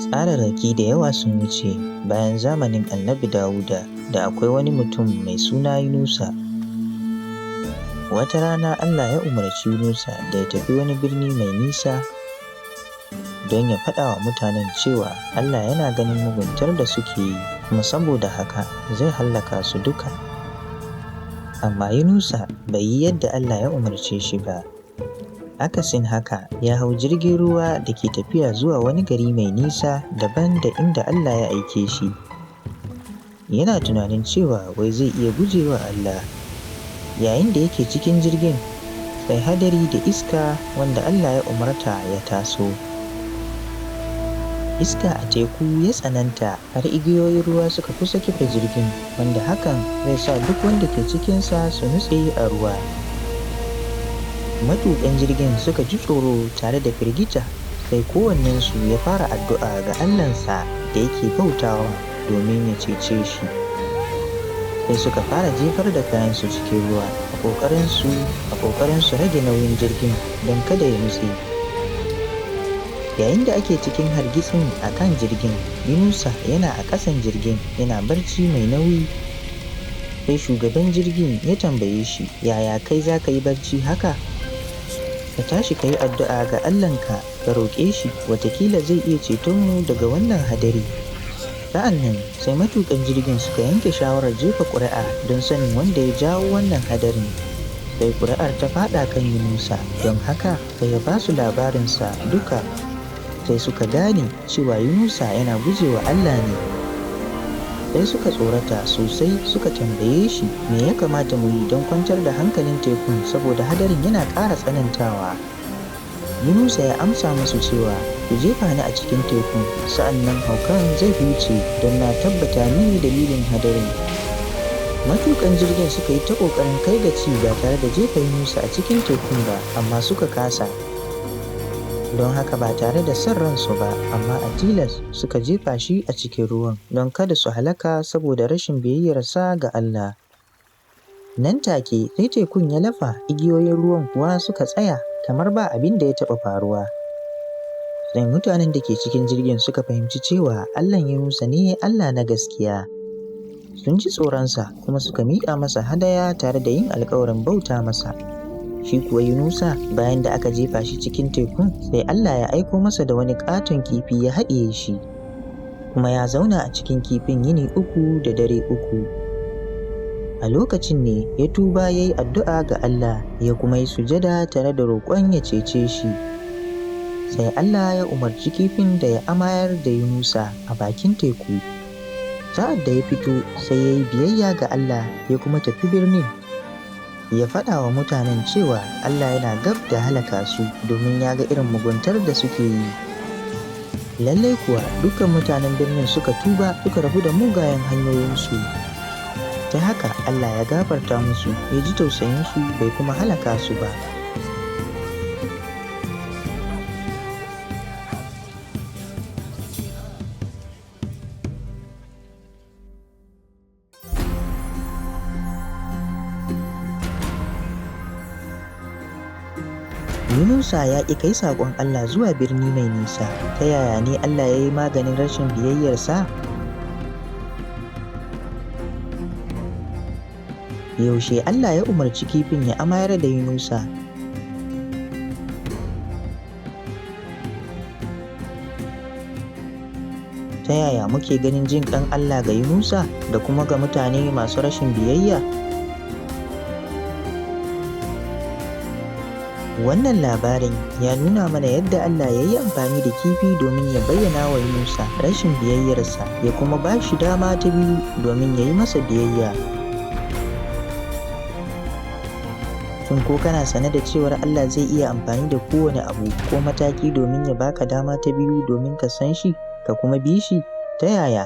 Tsararraki da yawa sun wuce bayan zamanin Annabi Dawuda da akwai wani mutum mai suna Yunusa. Wata rana Allah ya umarci Yunusa da ya tafi wani birni mai nisa don ya faɗa wa mutanen cewa Allah yana ganin muguntar da suke yi, kuma saboda haka zai hallaka su duka. Amma Yunusa bai yi yadda Allah ya umarce shi ba. Akasin haka, ya hau jirgin ruwa da ke tafiya zuwa wani gari mai nisa daban da inda Allah ya aike shi. Yana tunanin cewa wai zai iya gujewa Allah. Yayin da yake cikin jirgin, sai hadari da iska wanda Allah ya umarta ya taso. Iska a teku ya tsananta har igiyoyin ruwa suka kusa kife jirgin, wanda hakan zai sa duk wanda ke cikinsa su nutse a ruwa. Matuƙan jirgin suka ji tsoro tare da firgita, sai kowannensu ya fara addu'a ga Allahnsa da yake bautawa domin ya cece shi. Sai suka fara jefar da kayansu cikin ruwa a ƙoƙarin su rage nauyin jirgin don kada ya nutse. Yayin da ake cikin hargitsin a kan jirgin, Yunusa yana a ƙasan jirgin yana barci mai nauyi. Sai shugaban jirgin ya tambaye shi, yaya kai za ka yi barci haka? Ka tashi ka yi addu'a ga Allahnka, ka roƙe shi, watakila zai iya cetonmu daga wannan hadari. Sa'an nan sai matuƙan jirgin suka yanke shawarar jefa ƙuri'a don sanin wanda ya jawo wannan hadarin. Sai ƙuri'ar ta faɗa kan Yunusa, don haka sai ya ba su labarinsa duka. Sai suka gane cewa Yunusa yana gujewa Allah ne. Sai suka tsorata sosai, suka tambaye shi me ya kamata mu yi don kwantar da hankalin tekun saboda hadarin yana ƙara tsanantawa. Yunusa ya amsa musu cewa, ku jefa ni a cikin tekun, sa'an nan haukan zai huce don na tabbata ni dalilin hadarin. Matuƙan jirgin suka yi ta ƙoƙarin kai gaci ba tare da jefa Yunusa a cikin tekun ba, amma suka kasa. Don haka ba tare da son ransu ba, amma a tilas suka jefa shi a cikin ruwan don kada su halaka saboda rashin biyayyarsa ga Allah. Nan take sai tekun ya lafa, igiyoyin ruwan kuwa suka tsaya kamar ba abin da ya taɓa faruwa. Sai mutanen da ke cikin jirgin suka fahimci cewa Allahn Yunusa ne Allah na gaskiya. Sun ji tsoronsa kuma suka miƙa masa hadaya tare da yin alƙawarin bauta masa. Shi kuwa Yunusa, bayan da aka jefa shi cikin tekun, sai Allah ya aiko masa da wani ƙaton kifi ya haɗiye shi, kuma ya zauna a cikin kifin yini 3 da dare 3. A lokacin ne ya tuba ya yi addu'a ga Allah, ya kuma yi sujada tare da roƙon ya cece shi. Sai Allah ya umarci kifin da ya amayar da Yunusa a bakin teku. Sa'ad da ya fito, sai ya yi biyayya ga Allah ya kuma tafi birnin. Ya faɗa wa mutanen cewa Allah yana gab da halaka su domin ya ga irin muguntar da suke yi. Lallai kuwa dukkan mutanen birnin suka tuba, suka rabu da mugayen hanyoyinsu. Ta haka Allah ya gafarta musu, ya ji tausayinsu bai kuma halaka su ba. Yunusa ya ƙi kai saƙon Allah zuwa birni mai nisa. Ta yaya ne Allah ya yi maganin rashin biyayyarsa? Yaushe Allah ya umarci kifin ya amayar da Yunusa? Ta yaya muke ganin jin ƙan Allah ga Yunusa da kuma ga mutane masu rashin biyayya? Wannan labarin ya nuna mana yadda Allah ya yi amfani da kifi domin ya bayyana wa Yunusa rashin biyayyarsa, ya kuma ba shi dama ta biyu domin ya yi masa biyayya. Shin ko kana sane da cewar Allah zai iya amfani da kowane abu ko mataki domin ya baka dama ta biyu domin ka san shi, ka kuma bi shi? Ta yaya?